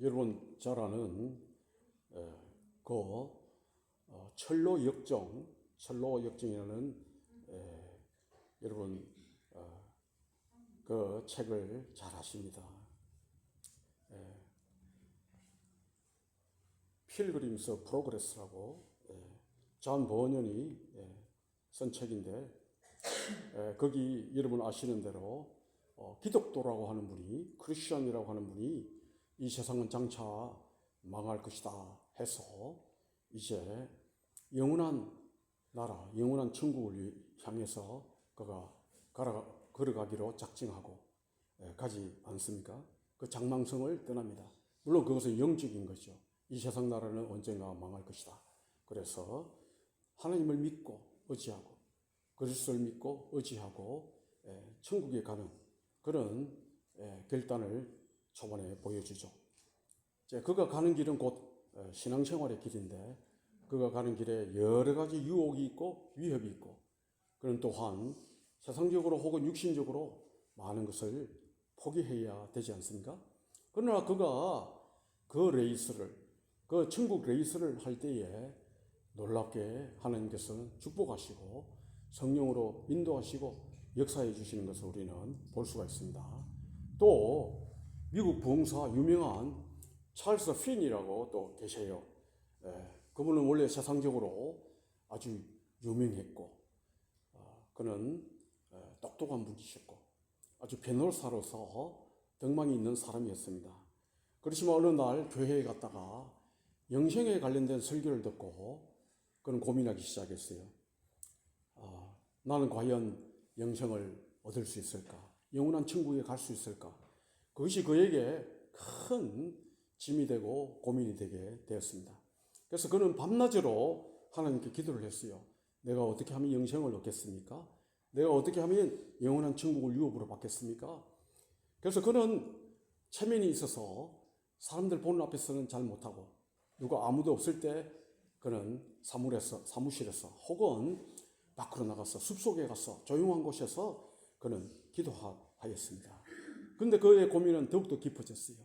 여러분 잘 아는 그 철로역정이라는 여러분 그 책을 잘 아십니다. 필그림스 프로그레스라고 존 버년이 쓴 책인데 거기 여러분 아시는 대로 기독도라고 하는 분이 크리스천이라고 하는 분이 이 세상은 장차 망할 것이다 해서 이제 영원한 나라, 영원한 천국을 향해서 그가 걸어가기로 작정하고 가지 않습니까? 그 장망성을 떠납니다. 물론 그것은 영적인 거죠. 이 세상 나라는 언젠가 망할 것이다. 그래서 하나님을 믿고 의지하고 그리스도를 믿고 의지하고 천국에 가는 그런 결단을 초반에 보여주죠. 그가 가는 길은 곧 신앙생활의 길인데 그가 가는 길에 여러 가지 유혹이 있고 위협이 있고 그는 또한 세상적으로 혹은 육신적으로 많은 것을 포기해야 되지 않습니까? 그러나 그가 그 천국 레이스를 할 때에 놀랍게 하나님께서는 축복하시고 성령으로 인도하시고 역사해 주시는 것을 우리는 볼 수가 있습니다. 또 미국 부흥사 유명한 찰스 핀이라고 또 계세요. 그분은 원래 세상적으로 아주 유명했고 그는 똑똑한 분이셨고 아주 변호사로서 덕망이 있는 사람이었습니다. 그렇지만 어느 날 교회에 갔다가 영생에 관련된 설교를 듣고 그는 고민하기 시작했어요. 나는 과연 영생을 얻을 수 있을까? 영원한 천국에 갈 수 있을까? 그것이 그에게 큰 짐이 되고 고민이 되게 되었습니다. 그래서 그는 밤낮으로 하나님께 기도를 했어요. 내가 어떻게 하면 영생을 얻겠습니까? 내가 어떻게 하면 영원한 천국을 유업으로 받겠습니까? 그래서 그는 체면이 있어서 사람들 보는 앞에서는 잘 못하고 누가 아무도 없을 때 그는 사무실에서 혹은 밖으로 나가서 숲속에 가서 조용한 곳에서 그는 기도하였습니다. 그런데 그의 고민은 더욱더 깊어졌어요.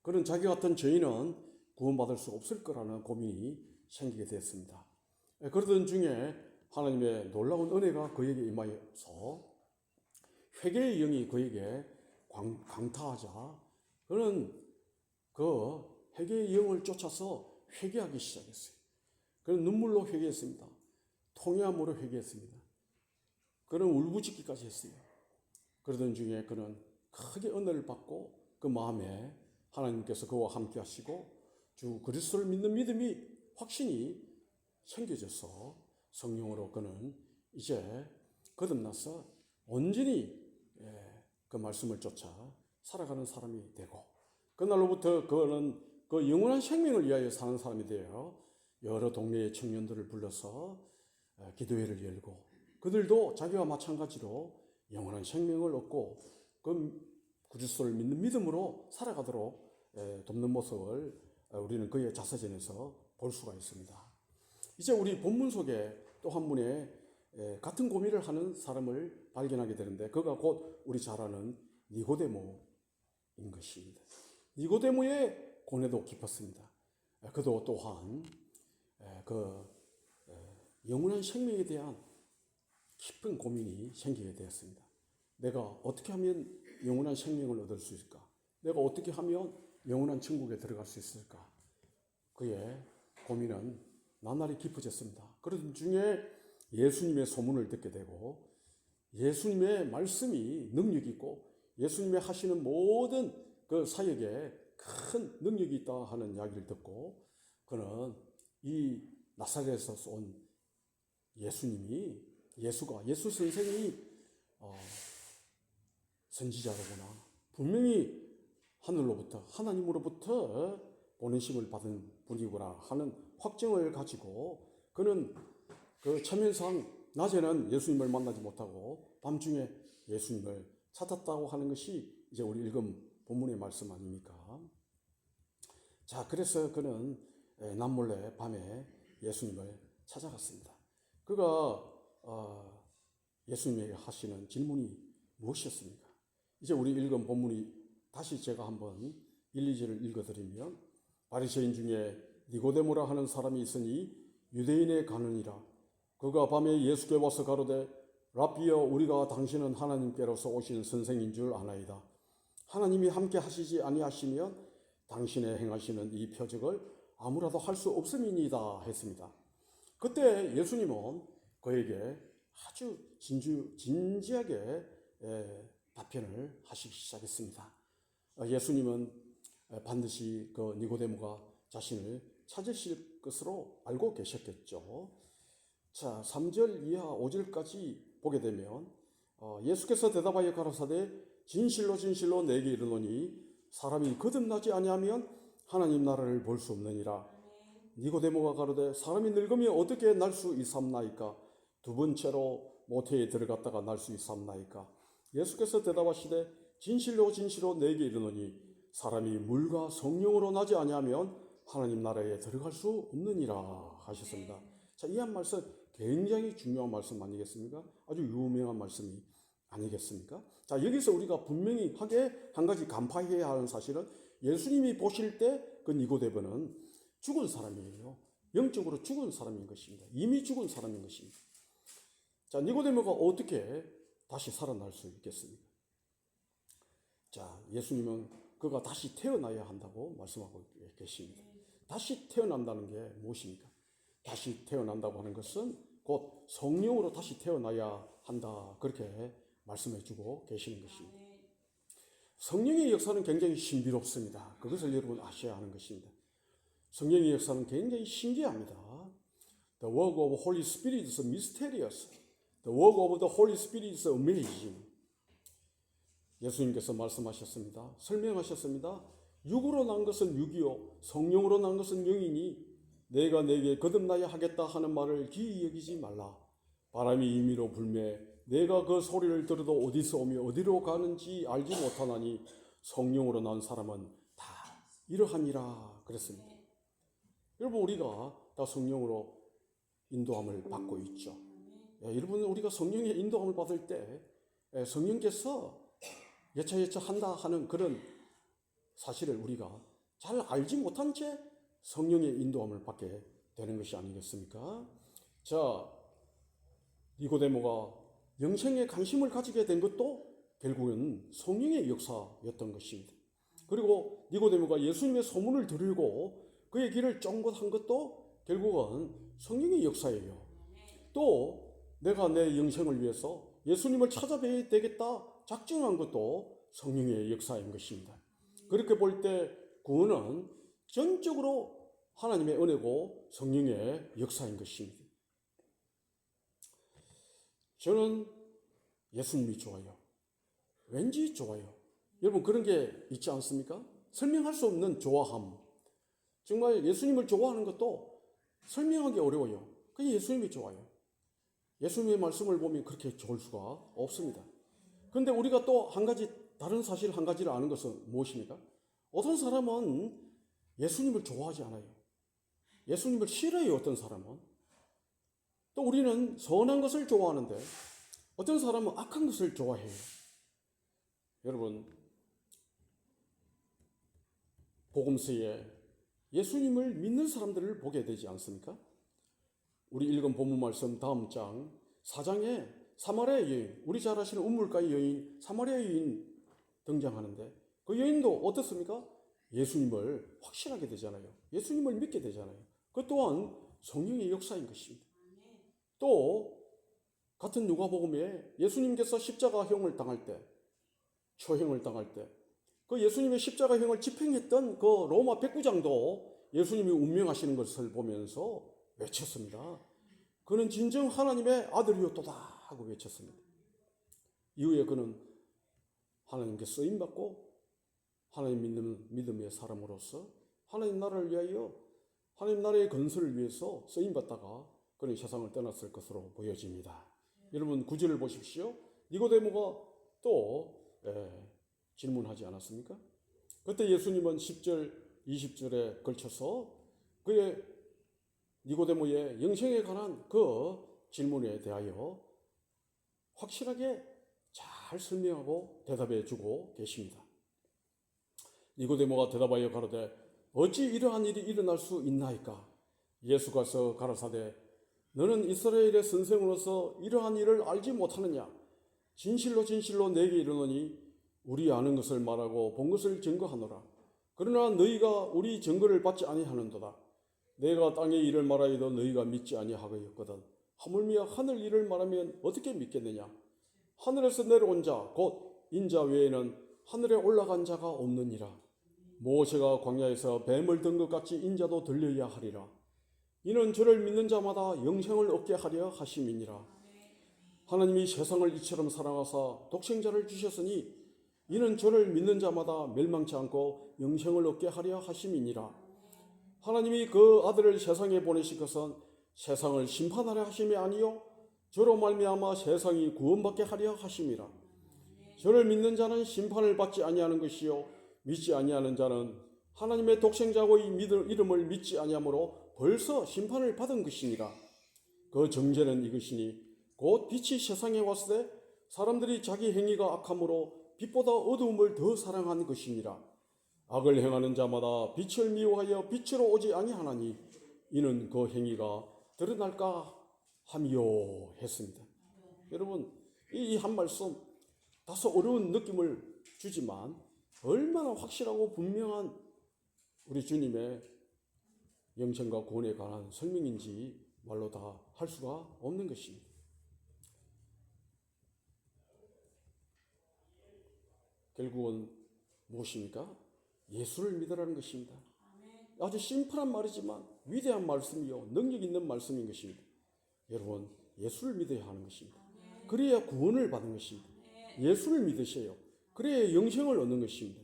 그는 자기 같은 죄인은 구원받을 수 없을 거라는 고민이 생기게 되었습니다. 그러던 중에 하나님의 놀라운 은혜가 그에게 임하여서 회개의 영이 그에게 강타하자 그는 그 회개의 영을 쫓아서 회개하기 시작했어요. 그는 눈물로 회개했습니다. 통회함으로 회개했습니다. 그는 울부짖기까지 했어요. 그러던 중에 그는 크게 은혜를 받고 그 마음에 하나님께서 그와 함께 하시고 주 그리스도를 믿는 믿음이 확신이 생겨져서 성령으로 그는 이제 거듭나서 온전히 그 말씀을 쫓아 살아가는 사람이 되고 그날로부터 그는 그 영원한 생명을 위하여 사는 사람이 되어 여러 동네의 청년들을 불러서 기도회를 열고 그들도 자기와 마찬가지로 영원한 생명을 얻고 그 그리스도를 믿는 믿음으로 살아가도록 돕는 모습을 우리는 그의 자서전에서 볼 수가 있습니다. 이제 우리 본문 속에 또 한 분의 같은 고민을 하는 사람을 발견하게 되는데 그가 곧 우리 잘 아는 니고데모인 것입니다. 니고데모의 고뇌도 깊었습니다. 그도 또한 그 영원한 생명에 대한 깊은 고민이 생기게 되었습니다. 내가 어떻게 하면 영원한 생명을 얻을 수 있을까? 내가 어떻게 하면 영원한 천국에 들어갈 수 있을까? 그의 고민은 나날이 깊어졌습니다. 그런 중에 예수님의 소문을 듣게 되고 예수님의 말씀이 능력이 있고 예수님의 하시는 모든 그 사역에 큰 능력이 있다 하는 이야기를 듣고 그는 이 나사렛에서 온 예수 선생이 선지자로구나. 분명히 하나님으로부터 보내심을 받은 분이구나 하는 확증을 가지고 그는 그 체면상 낮에는 예수님을 만나지 못하고 밤중에 예수님을 찾았다고 하는 것이 이제 우리 읽은 본문의 말씀 아닙니까? 자, 그래서 그는 남몰래 밤에 예수님을 찾아갔습니다. 그가 예수님에게 하시는 질문이 무엇이었습니까? 이제 우리 읽은 본문이 다시 제가 한번 1, 2절을 읽어드리면 바리새인 중에 니고데모라 하는 사람이 있으니 유대인의 가는이라. 그가 밤에 예수께 와서 가로되 랍비여 우리가 당신은 하나님께로서 오신 선생인 줄 아나이다. 하나님이 함께 하시지 아니하시면 당신의 행하시는 이 표적을 아무라도 할 수 없음이니이다 했습니다. 그때 예수님은 그에게 아주 진지하게 답변을 하시기 시작했습니다. 예수님은 반드시 그 니고데모가 자신을 찾으실 것으로 알고 계셨겠죠. 자, 3절 이하 5절까지 보게 되면 예수께서 대답하여 가라사대 진실로 진실로 내게 이르노니 사람이 거듭나지 아니하면 하나님 나라를 볼 수 없느니라. 니고데모가 가로되 사람이 늙으면 어떻게 날 수 있삼나이까? 두 번째로 모태에 들어갔다가 날 수 있삼나이까? 예수께서 대답하시되 진실로 진실로 내게 이르노니 사람이 물과 성령으로 나지 아니하면 하나님 나라에 들어갈 수 없느니라 하셨습니다. 자, 이 한 말씀 굉장히 중요한 말씀 아니겠습니까? 아주 유명한 말씀이 아니겠습니까? 자, 여기서 우리가 분명히 하게 한 가지 간파해야 하는 사실은 예수님이 보실 때 그 니고데모는 죽은 사람이에요. 영적으로 죽은 사람인 것입니다. 이미 죽은 사람인 것입니다. 자, 니고데모가 어떻게 다시 살아날 수 있겠습니까? 자, 예수님은 그가 다시 태어나야 한다고 말씀하고 계십니다. 다시 태어난다는 게 무엇입니까? 다시 태어난다고 하는 것은 곧 성령으로 다시 태어나야 한다. 그렇게 말씀해 주고 계시는 것입니다. 성령의 역사는 굉장히 신비롭습니다. 그것을 여러분 아셔야 하는 것입니다. 성령의 역사는 굉장히 신기합니다. The work of Holy Spirit is mysterious. The work of the Holy Spirit is amazing. 예수님께서 말씀하셨습니다. 설명하셨습니다. 육으로 난 것은 육이요 성령으로 난 것은 영이니 내가 내게 거듭나야 하겠다 하는 말을 기이 여기지 말라. 바람이 임의로 불매 내가 그 소리를 들어도 어디서 오며 어디로 가는지 알지 못하나니 성령으로 난 사람은 다 이러하니라 그랬습니다. 여러분 우리가 다 성령으로 인도함을 받고 있죠. 여러분 우리가 성령의 인도함을 받을 때 성령께서 여차여차 한다 하는 그런 사실을 우리가 잘 알지 못한 채 성령의 인도함을 받게 되는 것이 아니겠습니까? 자, 니고데모가 영생에 관심을 가지게 된 것도 결국은 성령의 역사였던 것입니다. 그리고 니고데모가 예수님의 소문을 들으고 그의 길을 쫑긋한 것도 결국은 성령의 역사예요. 또 내가 내 영생을 위해서 예수님을 찾아뵈야 되겠다 작정한 것도 성령의 역사인 것입니다. 그렇게 볼 때 구원은 전적으로 하나님의 은혜고 성령의 역사인 것입니다. 저는 예수님이 좋아요. 왠지 좋아요. 여러분 그런 게 있지 않습니까? 설명할 수 없는 좋아함. 정말 예수님을 좋아하는 것도 설명하기 어려워요. 그냥 예수님이 좋아요. 예수님의 말씀을 보면 그렇게 좋을 수가 없습니다. 그런데 우리가 또 한 가지 다른 사실 한 가지를 아는 것은 무엇입니까? 어떤 사람은 예수님을 좋아하지 않아요. 예수님을 싫어해요. 어떤 사람은. 또 우리는 선한 것을 좋아하는데 어떤 사람은 악한 것을 좋아해요. 여러분 복음서에 예수님을 믿는 사람들을 보게 되지 않습니까? 우리 읽은 본문 말씀 다음 장 4장에 사마리아 여인, 우리 잘 아시는 우물가의 여인, 사마리아 여인 등장하는데 그 여인도 어떻습니까? 예수님을 확신하게 되잖아요. 예수님을 믿게 되잖아요. 그 또한 성령의 역사인 것입니다. 또 같은 누가복음에 예수님께서 십자가형을 당할 때, 처형을 당할 때 그 예수님의 십자가형을 집행했던 그 로마 백부장도 예수님이 운명하시는 것을 보면서 외쳤습니다. 그는 진정 하나님의 아들이었도다 하고 외쳤습니다. 이후에 그는 하나님께 쓰임받고 하나님 믿는 믿음의 사람으로서 하나님 나라를 위하여 하나님 나라의 건설을 위해서 쓰임받다가 그는 세상을 떠났을 것으로 보여집니다. 여러분 9절을 보십시오. 니고데모가 또 질문하지 않았습니까? 그때 예수님은 10절, 20절에 걸쳐서 그의 니고데모의 영생에 관한 그 질문에 대하여 확실하게 잘 설명하고 대답해 주고 계십니다. 니고데모가 대답하여 가로되 어찌 이러한 일이 일어날 수 있나이까? 예수께서 가라사대 너는 이스라엘의 선생으로서 이러한 일을 알지 못하느냐? 진실로 진실로 내게 이르노니 우리 아는 것을 말하고 본 것을 증거하노라. 그러나 너희가 우리 증거를 받지 아니하는도다. 내가 땅의 일을 말하여도 너희가 믿지 아니하였거든. 하물며 하늘 일을 말하면 어떻게 믿겠느냐? 하늘에서 내려온 자 곧 인자 외에는 하늘에 올라간 자가 없느니라. 모세가 광야에서 뱀을 든 것 같이 인자도 들려야 하리라. 이는 저를 믿는 자마다 영생을 얻게 하려 하심이니라. 하나님이 세상을 이처럼 사랑하사 독생자를 주셨으니 이는 저를 믿는 자마다 멸망치 않고 영생을 얻게 하려 하심이니라. 하나님이 그 아들을 세상에 보내신 것은 세상을 심판하려 하심이 아니요 저로 말미암아 세상이 구원받게 하려 하심이라. 저를 믿는 자는 심판을 받지 아니하는 것이요 믿지 아니하는 자는 하나님의 독생자의 이름을 믿지 아니하므로 벌써 심판을 받은 것이니라. 그 정죄는 이것이니 곧 빛이 세상에 왔을 때 사람들이 자기 행위가 악함으로 빛보다 어두움을 더 사랑한 것이니라. 악을 행하는 자마다 빛을 미워하여 빛으로 오지 아니하나니 이는 그 행위가 드러날까 함이요 했습니다. 여러분 이 한 말씀 다소 어려운 느낌을 주지만 얼마나 확실하고 분명한 우리 주님의 영생과 구원에 관한 설명인지 말로 다 할 수가 없는 것입니다. 결국은 무엇입니까? 예수를 믿으라는 것입니다. 아주 심플한 말이지만 위대한 말씀이요 능력 있는 말씀인 것입니다. 여러분 예수를 믿어야 하는 것입니다. 그래야 구원을 받는 것입니다. 예수를 믿으세요. 그래야 영생을 얻는 것입니다.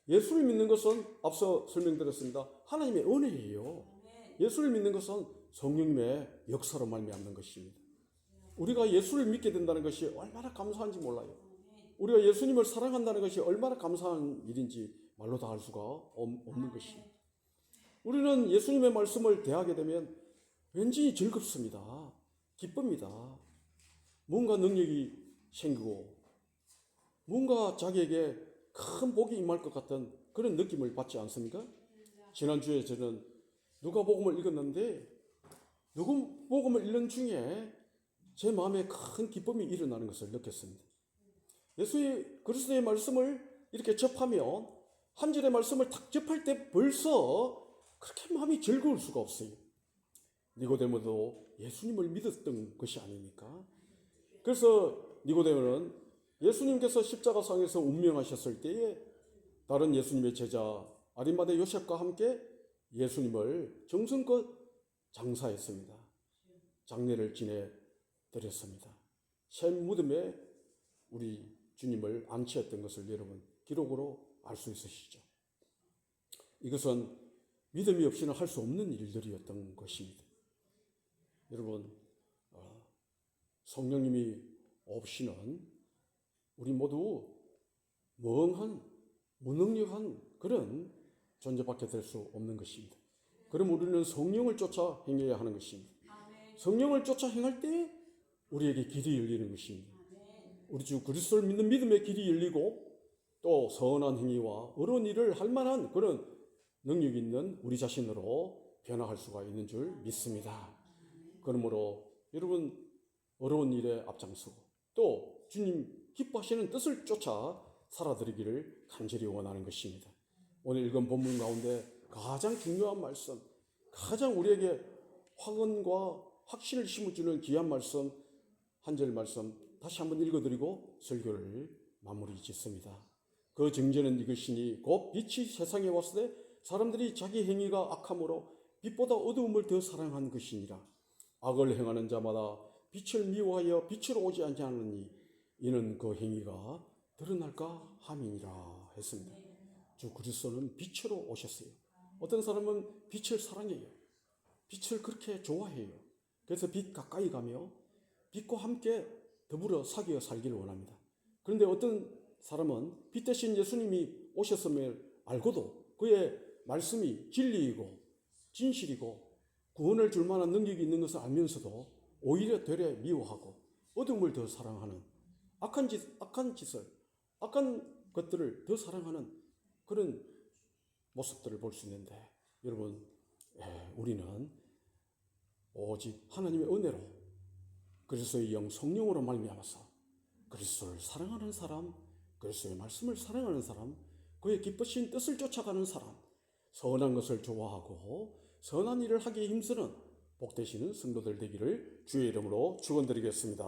예수를 믿는 것은 앞서 설명드렸습니다. 하나님의 은혜예요. 예수를 믿는 것은 성령님의 역사로 말미암는 것입니다. 우리가 예수를 믿게 된다는 것이 얼마나 감사한지 몰라요. 우리가 예수님을 사랑한다는 것이 얼마나 감사한 일인지 말로 다 할 수가 없는 것입니다. 우리는 예수님의 말씀을 대하게 되면 왠지 즐겁습니다. 기쁩니다. 뭔가 능력이 생기고 뭔가 자기에게 큰 복이 임할 것 같은 그런 느낌을 받지 않습니까? 지난주에 저는 누가복음을 읽었는데 누가복음을 읽는 중에 제 마음에 큰 기쁨이 일어나는 것을 느꼈습니다. 예수의 그리스도의 말씀을 이렇게 접하면 한 절의 말씀을 딱 접할 때 벌써 그렇게 마음이 즐거울 수가 없어요. 니고데모도 예수님을 믿었던 것이 아닙니까? 그래서 니고데모는 예수님께서 십자가상에서 운명하셨을 때에 다른 예수님의 제자 아리마대 요셉과 함께 예수님을 정성껏 장사했습니다. 장례를 지내드렸습니다. 새 무덤에 우리 주님을 안치했던 것을 여러분 기록으로 알 수 있으시죠. 이것은 믿음이 없이는 할 수 없는 일들이었던 것입니다. 여러분 성령님이 없이는 우리 모두 멍한 무능력한 그런 존재밖에 될 수 없는 것입니다. 그럼 우리는 성령을 쫓아 행해야 하는 것입니다. 성령을 쫓아 행할 때 우리에게 길이 열리는 것입니다. 우리 주 그리스도를 믿는 믿음의 길이 열리고 또 선한 행위와 어려운 일을 할 만한 그런 능력 있는 우리 자신으로 변화할 수가 있는 줄 믿습니다. 그러므로 여러분 어려운 일에 앞장서고 또 주님 기뻐하시는 뜻을 쫓아 살아드리기를 간절히 원하는 것입니다. 오늘 읽은 본문 가운데 가장 중요한 말씀, 가장 우리에게 확언과 확신을 심어주는 귀한 말씀, 한 절 말씀 다시 한번 읽어드리고 설교를 마무리 짓습니다. 그 정죄는 이것이니 곧 빛이 세상에 왔을 때 사람들이 자기 행위가 악함으로 빛보다 어두움을 더 사랑한 것이니라. 악을 행하는 자마다 빛을 미워하여 빛으로 오지 아니하느니 이는 그 행위가 드러날까 함이니라 했습니다. 주 그리스도는 빛으로 오셨어요. 어떤 사람은 빛을 사랑해요. 빛을 그렇게 좋아해요. 그래서 빛 가까이 가며 빛과 함께 더불어 사귀어 살기를 원합니다. 그런데 어떤 사람은 빛 대신 예수님이 오셨음을 알고도 그의 말씀이 진리이고 진실이고 구원을 줄 만한 능력이 있는 것을 알면서도 오히려 되레 미워하고 어둠을 더 사랑하는 악한 것들을 더 사랑하는 그런 모습들을 볼 수 있는데 여러분, 우리는 오직 하나님의 은혜로 그리스도의 영 성령으로 말미암아서 그리스도를 사랑하는 사람, 그리스도의 말씀을 사랑하는 사람, 그의 기쁘신 뜻을 쫓아가는 사람, 선한 것을 좋아하고 선한 일을 하기에 힘쓰는 복되시는 성도들 되기를 주의 이름으로 축원드리겠습니다.